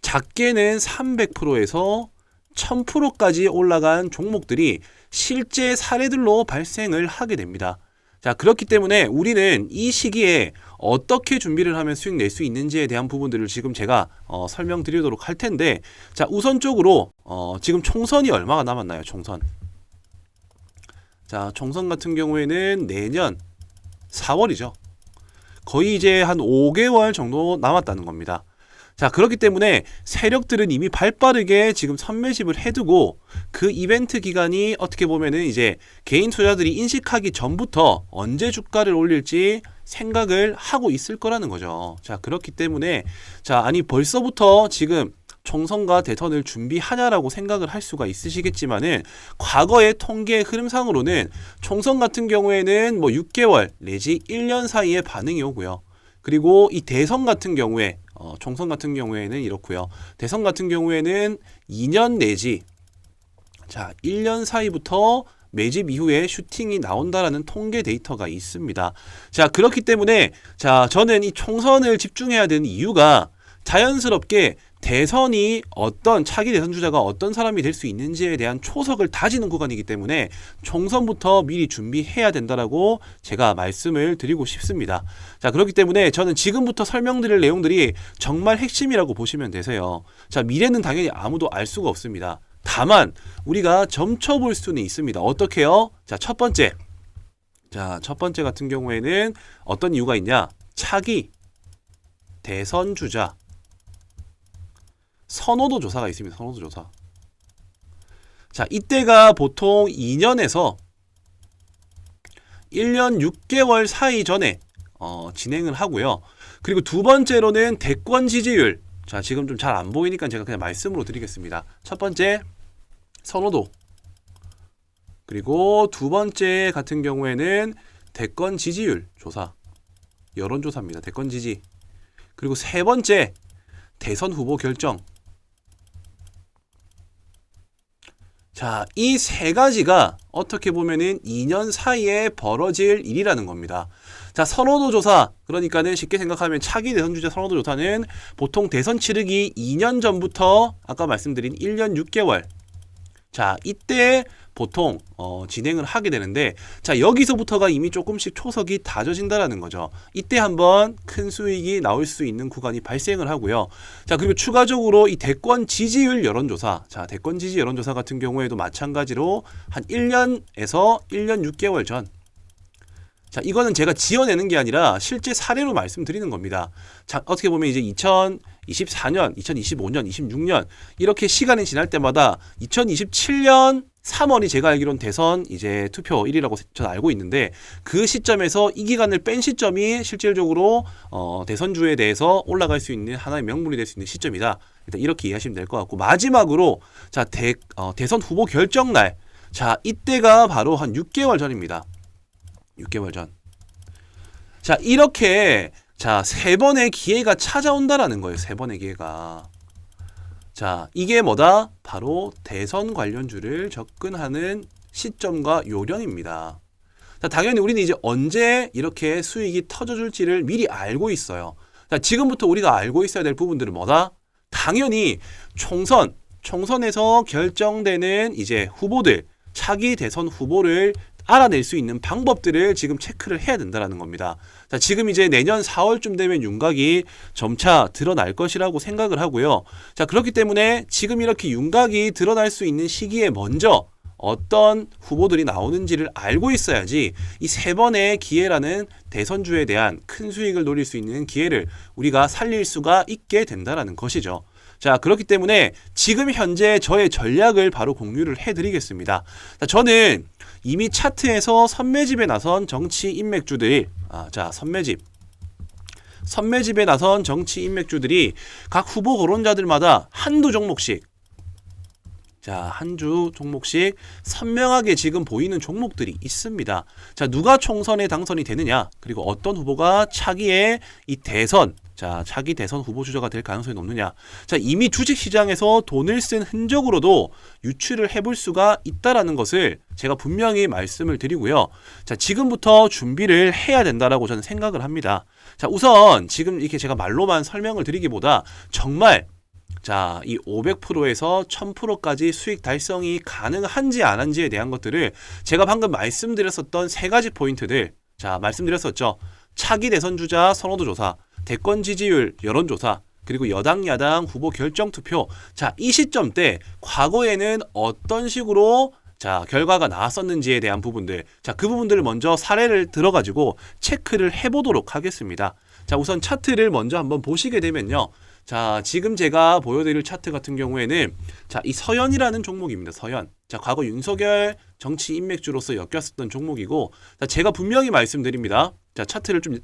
작게는 300%에서 1000%까지 올라간 종목들이 실제 사례들로 발생을 하게 됩니다. 자, 그렇기 때문에 우리는 이 시기에 어떻게 준비를 하면 수익 낼 수 있는지에 대한 부분들을 지금 제가 설명드리도록 할 텐데, 자, 우선적으로 지금 총선이 얼마가 남았나요? 총선. 자, 총선 같은 경우에는 내년 4월이죠. 거의 이제 한 5개월 정도 남았다는 겁니다. 자, 그렇기 때문에 세력들은 이미 발빠르게 지금 선매집을 해두고 그 이벤트 기간이 어떻게 보면은 이제 개인 투자들이 인식하기 전부터 언제 주가를 올릴지 생각을 하고 있을 거라는 거죠. 자, 그렇기 때문에 자, 아니 벌써부터 지금 총선과 대선을 준비하냐라고 생각을 할 수가 있으시겠지만은 과거의 통계 흐름상으로는 총선 같은 경우에는 뭐 6개월 내지 1년 사이에 반응이 오고요. 그리고 이 대선 같은 경우에 총선 같은 경우에는 이렇고요. 대선 같은 경우에는 2년 내지 자, 1년 사이부터 매집 이후에 슈팅이 나온다라는 통계 데이터가 있습니다. 자, 그렇기 때문에 자, 저는 이 총선을 집중해야 되는 이유가 자연스럽게 대선이 어떤 차기 대선 주자가 어떤 사람이 될 수 있는지에 대한 초석을 다지는 구간이기 때문에 총선부터 미리 준비해야 된다라고 제가 말씀을 드리고 싶습니다. 자, 그렇기 때문에 저는 지금부터 설명드릴 내용들이 정말 핵심이라고 보시면 되세요. 자, 미래는 당연히 아무도 알 수가 없습니다. 다만 우리가 점쳐볼 수는 있습니다. 어떻게요? 자, 첫 번째. 자, 첫 번째 같은 경우에는 어떤 이유가 있냐? 차기 대선 주자 선호도 조사가 있습니다. 선호도 조사. 자, 이때가 보통 2년에서 1년 6개월 사이 전에 진행을 하고요. 그리고 두 번째로는 대권 지지율. 자, 지금 좀 잘 안 보이니까 제가 그냥 말씀으로 드리겠습니다. 첫 번째 선호도. 그리고 두 번째 같은 경우에는 대권 지지율 조사. 여론조사입니다. 대권 지지. 그리고 세 번째 대선 후보 결정. 자, 이 세 가지가 어떻게 보면은 2년 사이에 벌어질 일이라는 겁니다. 자, 선호도 조사. 그러니까는 쉽게 생각하면 차기 대선 주자 선호도 조사는 보통 대선 치르기 2년 전부터 아까 말씀드린 1년 6개월. 자, 이때 보통 진행을 하게 되는데, 자, 여기서부터가 이미 조금씩 초석이 다져진다라는 거죠. 이때 한번 큰 수익이 나올 수 있는 구간이 발생을 하고요. 자, 그리고 추가적으로 이 대권 지지율 여론조사, 자, 대권 지지 여론조사 같은 경우에도 마찬가지로 한 1년에서 1년 6개월 전, 자, 이거는 제가 지어내는 게 아니라 실제 사례로 말씀드리는 겁니다. 자, 어떻게 보면 이제 2024년, 2025년, 26년 이렇게 시간이 지날 때마다 2027년 3월이 제가 알기로는 대선 이제 투표일이라고 저는 알고 있는데, 그 시점에서 이 기간을 뺀 시점이 실질적으로 대선주에 대해서 올라갈 수 있는 하나의 명분이 될 수 있는 시점이다. 일단 이렇게 이해하시면 될 것 같고, 마지막으로 자, 대선 후보 결정날, 자, 이때가 바로 한 6개월 전입니다. 6개월 전. 자, 이렇게 자, 3번의 기회가 찾아온다라는 거예요. 3번의 기회가. 자, 이게 뭐다? 바로 대선 관련주를 접근하는 시점과 요령입니다. 자, 당연히 우리는 이제 언제 이렇게 수익이 터져줄지를 미리 알고 있어요. 자, 지금부터 우리가 알고 있어야 될 부분들은 뭐다? 당연히 총선에서 결정되는 이제 후보들, 차기 대선 후보를 알아낼 수 있는 방법들을 지금 체크를 해야 된다는 겁니다. 자, 지금 이제 내년 4월쯤 되면 윤곽이 점차 드러날 것이라고 생각을 하고요. 자, 그렇기 때문에 지금 이렇게 윤곽이 드러날 수 있는 시기에 먼저 어떤 후보들이 나오는지를 알고 있어야지 이 3번의 기회라는 대선주에 대한 큰 수익을 노릴 수 있는 기회를 우리가 살릴 수가 있게 된다는 것이죠. 자, 그렇기 때문에 지금 현재 저의 전략을 바로 공유를 해드리겠습니다. 자, 저는 이미 차트에서 선매집에 나선 정치 인맥주들이 선매집에 나선 정치 인맥주들이 각 후보 거론자들마다 한두 종목씩, 자, 한주 종목씩 선명하게 지금 보이는 종목들이 있습니다. 자, 누가 총선에 당선이 되느냐, 그리고 어떤 후보가 차기에 이 대선, 자, 차기 대선 후보 주자가 될 가능성이 높느냐. 자, 이미 주식시장에서 돈을 쓴 흔적으로도 유추를 해볼 수가 있다라는 것을 제가 분명히 말씀을 드리고요. 자, 지금부터 준비를 해야 된다라고 저는 생각을 합니다. 자, 우선 지금 이렇게 제가 말로만 설명을 드리기보다 정말 자, 이 500%에서 1000%까지 수익 달성이 가능한지 안 한지에 대한 것들을 제가 방금 말씀드렸었던 3가지 포인트들, 자, 말씀드렸었죠. 차기 대선 주자 선호도 조사, 대권 지지율 여론조사, 그리고 여당 야당 후보 결정 투표. 자, 이 시점 때 과거에는 어떤 식으로 자, 결과가 나왔었는지에 대한 부분들, 자, 그 부분들을 먼저 사례를 들어가지고 체크를 해보도록 하겠습니다. 자, 우선 차트를 먼저 한번 보시게 되면요. 자, 지금 제가 보여드릴 차트 같은 경우에는 자, 이 서현이라는 종목입니다. 서현. 자, 과거 윤석열 정치 인맥주로서 엮였었던 종목이고, 자, 제가 분명히 말씀드립니다. 자, 차트를 좀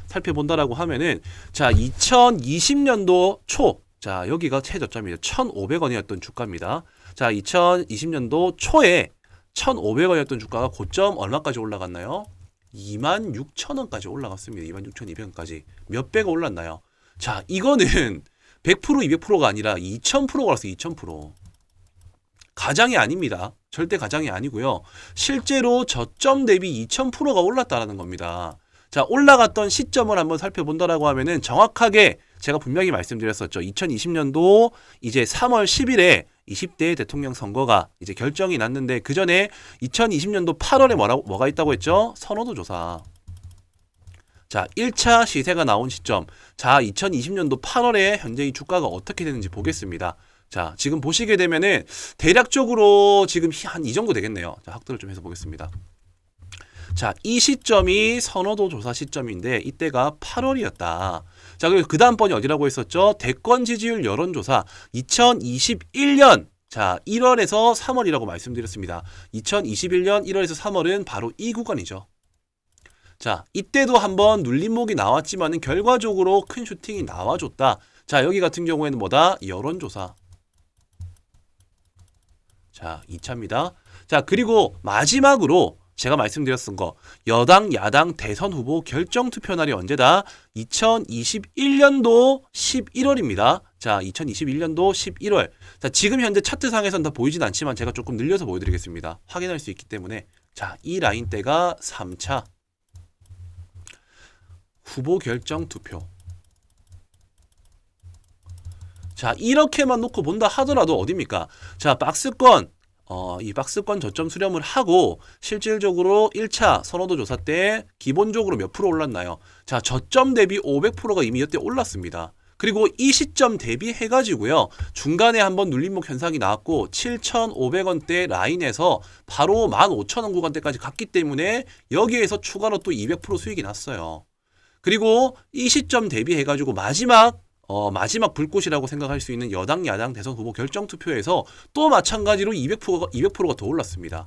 살펴본다라고 하면은, 자, 2020년도 초, 자, 여기가 최저점이죠. 1,500원이었던 주가입니다. 자, 2020년도 초에 1,500원이었던 주가가 고점 얼마까지 올라갔나요? 26,000원까지 올라갔습니다. 26,200원까지. 몇 배가 올랐나요? 자, 이거는 100%, 200%가 아니라 2000%가 올랐어요. 2000%. 가장이 아닙니다. 절대 가장이 아니고요. 실제로 저점 대비 2000%가 올랐다는 겁니다. 자, 올라갔던 시점을 한번 살펴본다라고 하면은 정확하게 제가 분명히 말씀드렸었죠. 2020년도 이제 3월 10일에 20대 대통령 선거가 이제 결정이 났는데, 그 전에 2020년도 8월에 뭐가 있다고 했죠? 선호도 조사. 자, 1차 시세가 나온 시점. 자, 2020년도 8월에 현재 이 주가가 어떻게 되는지 보겠습니다. 자, 지금 보시게 되면은 대략적으로 지금 한 이 정도 되겠네요. 자, 확대를 좀 해서 보겠습니다. 자, 이 시점이 선호도 조사 시점인데 이때가 8월이었다. 자, 그리고 그 다음 번이 어디라고 했었죠? 대권 지지율 여론조사 2021년 자, 1월에서 3월이라고 말씀드렸습니다. 2021년 1월에서 3월은 바로 이 구간이죠. 자, 이때도 한번 눌림목이 나왔지만은 결과적으로 큰 슈팅이 나와줬다. 자, 여기 같은 경우에는 뭐다? 여론조사. 자, 2차입니다. 자, 그리고 마지막으로 제가 말씀드렸던 거, 여당 야당 대선 후보 결정 투표 날이 언제다? 2021년도 11월입니다. 자, 2021년도 11월. 자, 지금 현재 차트상에서는 다 보이진 않지만 제가 조금 늘려서 보여드리겠습니다. 확인할 수 있기 때문에. 자, 이 라인대가 3차 후보 결정 투표. 자, 이렇게만 놓고 본다 하더라도 어딥니까? 자, 박스권 이 박스권 저점 수렴을 하고 실질적으로 1차 선호도 조사 때 기본적으로 몇 프로 올랐나요? 자, 저점 대비 500%가 이미 이때 올랐습니다. 그리고 이 시점 대비해가지고요. 중간에 한번 눌림목 현상이 나왔고 7,500원대 라인에서 바로 15,000원 구간대까지 갔기 때문에 여기에서 추가로 또 200% 수익이 났어요. 그리고 이 시점 대비해가지고 마지막 불꽃이라고 생각할 수 있는 여당 야당 대선 후보 결정 투표에서 또 마찬가지로 200%가 더 올랐습니다.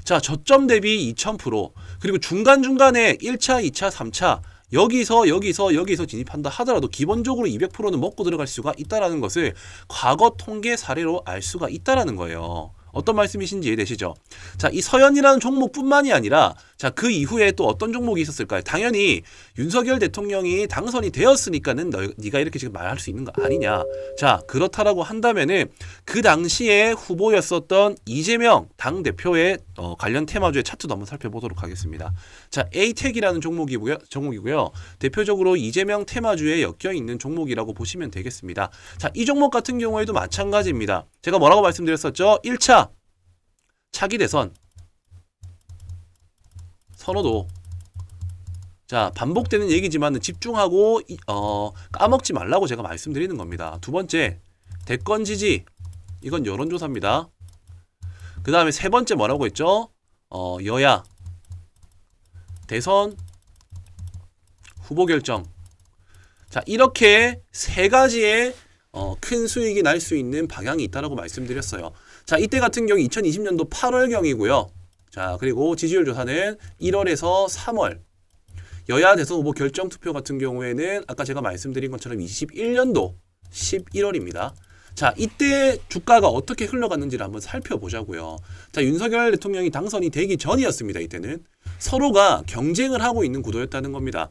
자, 저점 대비 2000%, 그리고 중간중간에 1차, 2차, 3차 여기서 진입한다 하더라도 기본적으로 200%는 먹고 들어갈 수가 있다라는 것을 과거 통계 사례로 알 수가 있다라는 거예요. 어떤 말씀이신지 이해되시죠? 자, 이 서현이라는 종목뿐만이 아니라 자, 그 이후에 또 어떤 종목이 있었을까요? 당연히 윤석열 대통령이 당선이 되었으니까는 네가 이렇게 지금 말할 수 있는 거 아니냐. 자, 그렇다라고 한다면은 그 당시에 후보였었던 이재명 당대표의 관련 테마주의 차트도 한번 살펴보도록 하겠습니다. 자, 에이텍이라는 종목이고요. 대표적으로 이재명 테마주에 엮여 있는 종목이라고 보시면 되겠습니다. 자, 이 종목 같은 경우에도 마찬가지입니다. 제가 뭐라고 말씀드렸었죠? 1차 차기 대선 선호도. 자, 반복되는 얘기지만 집중하고 까먹지 말라고 제가 말씀드리는 겁니다. 두 번째, 대권 지지. 이건 여론조사입니다. 그 다음에 세 번째 뭐라고 했죠? 여야 대선 후보 결정. 자, 이렇게 세 가지의 큰 수익이 날 수 있는 방향이 있다라고 말씀드렸어요. 자, 이때 같은 경우 2020년도 8월경이고요. 자, 그리고 지지율 조사는 1월에서 3월. 여야 대선 후보 결정 투표 같은 경우에는 아까 제가 말씀드린 것처럼 21년도 11월입니다. 자, 이때 주가가 어떻게 흘러갔는지를 한번 살펴보자고요. 자, 윤석열 대통령이 당선이 되기 전이었습니다. 이때는 서로가 경쟁을 하고 있는 구도였다는 겁니다.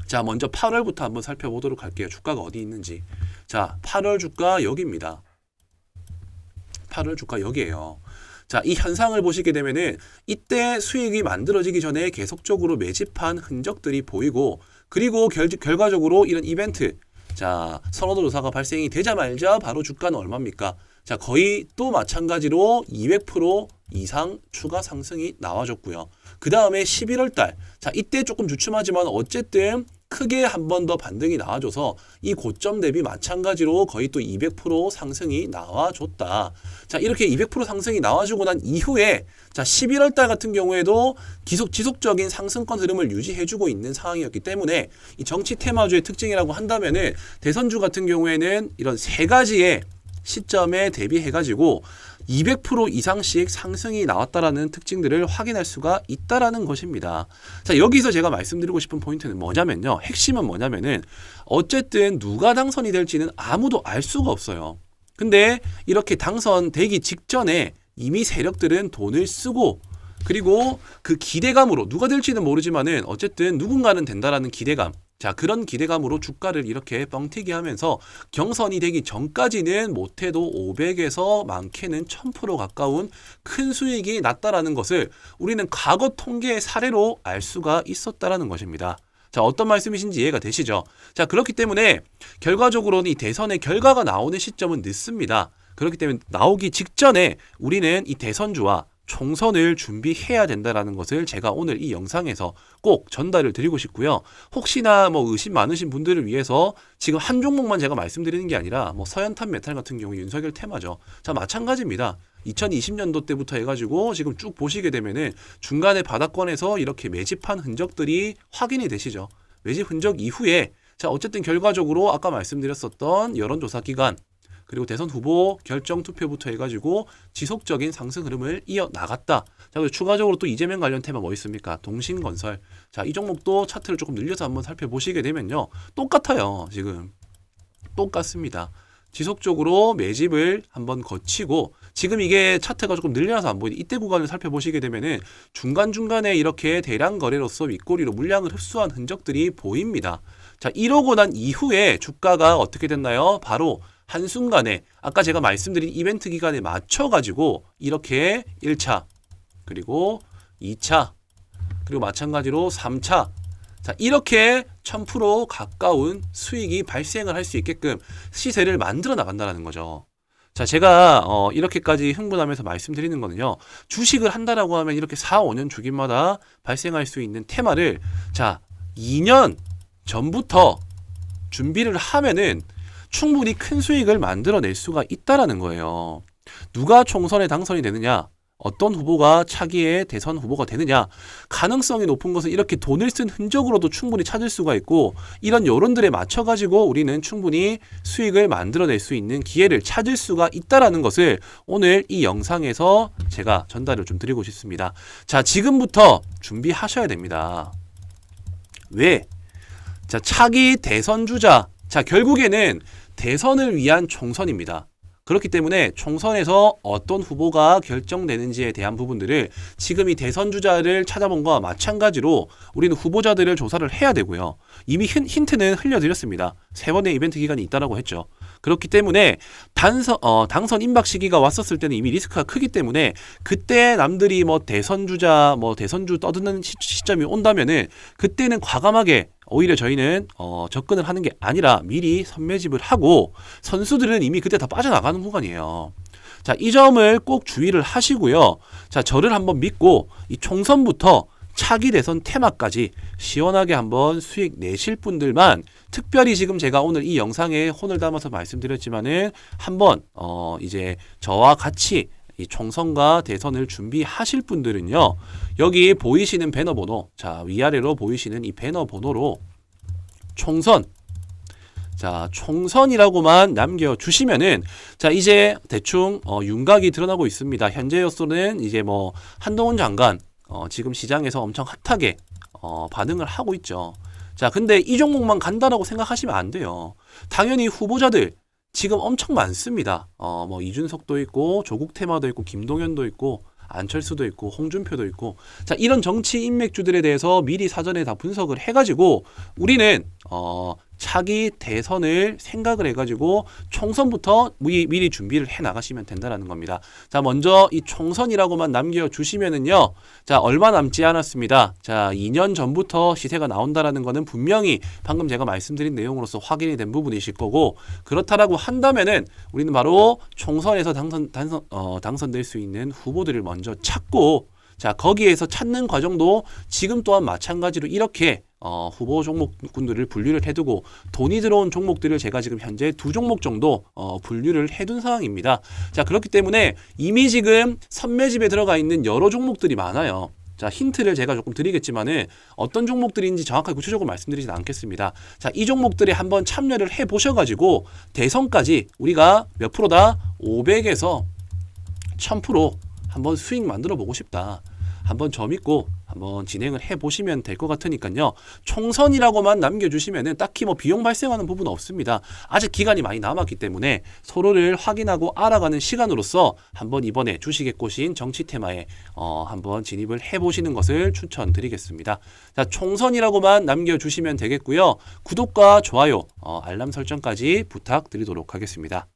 자, 먼저 8월부터 한번 살펴보도록 할게요. 주가가 어디 있는지. 자, 8월 주가 여기입니다. 8월 주가 여기에요. 자, 이 현상을 보시게 되면은 이때 수익이 만들어지기 전에 계속적으로 매집한 흔적들이 보이고, 그리고 결과적으로 이런 이벤트, 자, 선호도 조사가 발생이 되자마자 바로 주가는 얼마입니까? 자, 거의 또 마찬가지로 200% 이상 추가 상승이 나와줬고요. 그 다음에 11월 달, 자, 이때 조금 주춤하지만 어쨌든 크게 한 번 더 반등이 나와줘서 이 고점 대비 마찬가지로 거의 또 200% 상승이 나와줬다. 자, 이렇게 200% 상승이 나와주고 난 이후에 자, 11월 달 같은 경우에도 지속적인 상승권 흐름을 유지해주고 있는 상황이었기 때문에 이 정치 테마주의 특징이라고 한다면은 대선주 같은 경우에는 이런 세 가지의 시점에 대비해가지고 200% 이상씩 상승이 나왔다라는 특징들을 확인할 수가 있다라는 것입니다. 자, 여기서 제가 말씀드리고 싶은 포인트는 뭐냐면요. 핵심은 뭐냐면은 어쨌든 누가 당선이 될지는 아무도 알 수가 없어요. 근데 이렇게 당선되기 직전에 이미 세력들은 돈을 쓰고, 그리고 그 기대감으로 누가 될지는 모르지만은 어쨌든 누군가는 된다라는 기대감, 자, 그런 기대감으로 주가를 이렇게 뻥튀기 하면서 경선이 되기 전까지는 못해도 500에서 많게는 1000% 가까운 큰 수익이 났다라는 것을 우리는 과거 통계의 사례로 알 수가 있었다라는 것입니다. 자, 어떤 말씀이신지 이해가 되시죠? 자, 그렇기 때문에 결과적으로는 이 대선의 결과가 나오는 시점은 늦습니다. 그렇기 때문에 나오기 직전에 우리는 이 대선주와 총선을 준비해야 된다라는 것을 제가 오늘 이 영상에서 꼭 전달을 드리고 싶고요. 혹시나 뭐 의심 많으신 분들을 위해서 지금 한 종목만 제가 말씀드리는 게 아니라 뭐 서현탄 메탈 같은 경우 윤석열 테마죠. 자, 마찬가지입니다. 2020년도 때부터 해가지고 지금 쭉 보시게 되면은 중간에 바닥권에서 이렇게 매집한 흔적들이 확인이 되시죠. 매집 흔적 이후에 자, 어쨌든 결과적으로 아까 말씀드렸었던 여론조사 기간, 그리고 대선 후보 결정 투표부터 해가지고 지속적인 상승 흐름을 이어나갔다. 자, 그리고 추가적으로 또 이재명 관련 테마 뭐 있습니까? 동신건설. 자, 이 종목도 차트를 조금 늘려서 한번 살펴보시게 되면요. 똑같아요. 지금. 똑같습니다. 지속적으로 매집을 한번 거치고, 지금 이게 차트가 조금 늘려서 안 보이는데 이때 구간을 살펴보시게 되면은 중간중간에 이렇게 대량 거래로서 윗꼬리로 물량을 흡수한 흔적들이 보입니다. 자, 이러고 난 이후에 주가가 어떻게 됐나요? 바로 한순간에 아까 제가 말씀드린 이벤트 기간에 맞춰가지고 이렇게 1차, 그리고 2차, 그리고 마찬가지로 3차, 자, 이렇게 1000% 가까운 수익이 발생을 할 수 있게끔 시세를 만들어 나간다는 거죠. 자, 제가 이렇게까지 흥분하면서 말씀드리는 거는요. 주식을 한다라고 하면 이렇게 4, 5년 주기마다 발생할 수 있는 테마를 자, 2년 전부터 준비를 하면은 충분히 큰 수익을 만들어낼 수가 있다라는 거예요. 누가 총선에 당선이 되느냐? 어떤 후보가 차기의 대선 후보가 되느냐, 가능성이 높은 것은 이렇게 돈을 쓴 흔적으로도 충분히 찾을 수가 있고, 이런 여론들에 맞춰가지고 우리는 충분히 수익을 만들어낼 수 있는 기회를 찾을 수가 있다라는 것을 오늘 이 영상에서 제가 전달을 좀 드리고 싶습니다. 자, 지금부터 준비하셔야 됩니다. 왜? 자, 차기 대선 주자. 자, 결국에는 대선을 위한 총선입니다. 그렇기 때문에 총선에서 어떤 후보가 결정되는지에 대한 부분들을 지금 이 대선 주자를 찾아본 거와 마찬가지로 우리는 후보자들을 조사를 해야 되고요. 이미 힌트는 흘려드렸습니다. 3번의 이벤트 기간이 있다라고 했죠. 그렇기 때문에 당선 임박 시기가 왔었을 때는 이미 리스크가 크기 때문에 그때 남들이 뭐 대선 주자, 뭐 대선주 떠드는 시점이 온다면은 그때는 과감하게 오히려 저희는 접근을 하는 게 아니라 미리 선매집을 하고 선수들은 이미 그때 다 빠져나가는 구간이에요. 자, 이 점을 꼭 주의를 하시고요. 자, 저를 한번 믿고 이 총선부터 차기 대선 테마까지 시원하게 한번 수익 내실 분들만, 특별히 지금 제가 오늘 이 영상에 혼을 담아서 말씀드렸지만은 한번 이제 저와 같이 이 총선과 대선을 준비하실 분들은요, 여기 보이시는 배너 번호, 자, 위아래로 보이시는 이 배너 번호로 총선, 자, 총선이라고만 남겨주시면은, 자, 이제 대충 윤곽이 드러나고 있습니다. 현재로서는 이제 뭐 한동훈 장관 지금 시장에서 엄청 핫하게 반응을 하고 있죠. 자, 근데 이 종목만 간다라고 생각하시면 안 돼요. 당연히 후보자들 지금 엄청 많습니다. 뭐 이준석도 있고 조국 테마도 있고 김동연도 있고 안철수도 있고 홍준표도 있고, 자, 이런 정치 인맥주들에 대해서 미리 사전에 다 분석을 해가지고 우리는 차기 대선을 생각을 해가지고 총선부터 미리 준비를 해 나가시면 된다라는 겁니다. 자, 먼저 이 총선이라고만 남겨주시면은요, 자, 얼마 남지 않았습니다. 자, 2년 전부터 시세가 나온다라는 거는 분명히 방금 제가 말씀드린 내용으로서 확인이 된 부분이실 거고, 그렇다라고 한다면은 우리는 바로 총선에서 당선될 수 있는 후보들을 먼저 찾고, 자, 거기에서 찾는 과정도 지금 또한 마찬가지로 이렇게 후보 종목군들을 분류를 해두고 돈이 들어온 종목들을 제가 지금 현재 2종목 정도 분류를 해둔 상황입니다. 자, 그렇기 때문에 이미 지금 선매집에 들어가 있는 여러 종목들이 많아요. 자, 힌트를 제가 조금 드리겠지만은 어떤 종목들인지 정확하게 구체적으로 말씀드리진 않겠습니다. 자, 이 종목들에 한번 참여를 해 보셔가지고 대선까지 우리가 몇 프로다? 500에서 1000% 한번 수익 만들어 보고 싶다. 한번 저 믿고 한번 진행을 해보시면 될 것 같으니까요. 총선이라고만 남겨주시면은 딱히 뭐 비용 발생하는 부분은 없습니다. 아직 기간이 많이 남았기 때문에 서로를 확인하고 알아가는 시간으로서 한번 이번에 주식의 꽃인 정치 테마에 한번 진입을 해보시는 것을 추천드리겠습니다. 자, 총선이라고만 남겨주시면 되겠고요. 구독과 좋아요, 알람 설정까지 부탁드리도록 하겠습니다.